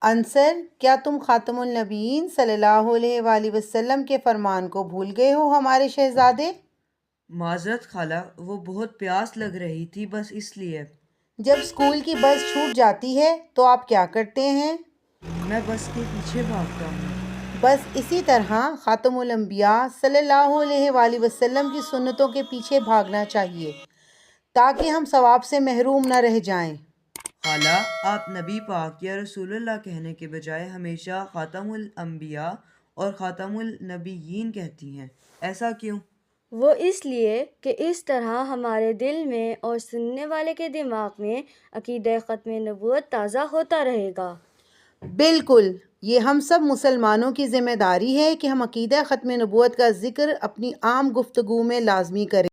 انصر، کیا تم خاتم النبیین صلی اللہ علیہ وآلہ وسلم کے فرمان کو بھول گئے ہو ہمارے شہزادے؟ معذرت خالہ، وہ بہت پیاس لگ رہی تھی، بس اس لیے۔ جب اسکول کی بس چھوٹ جاتی ہے تو آپ کیا کرتے ہیں؟ میں بس کے پیچھے بھاگتا ہوں۔ بس اسی طرح خاتم الانبیاء صلی اللہ علیہ وآلہ وسلم کی سنتوں کے پیچھے بھاگنا چاہیے تاکہ ہم ثواب سے محروم نہ رہ جائیں۔ خالہ، آپ نبی پاک یا رسول اللہ کہنے کے بجائے ہمیشہ خاتم الانبیاء اور خاتم النبیین کہتی ہیں، ایسا کیوں؟ وہ اس لیے کہ اس طرح ہمارے دل میں اور سننے والے کے دماغ میں عقیدہ ختم نبوت تازہ ہوتا رہے گا۔ بالکل، یہ ہم سب مسلمانوں کی ذمہ داری ہے کہ ہم عقیدہ ختم نبوت کا ذکر اپنی عام گفتگو میں لازمی کریں۔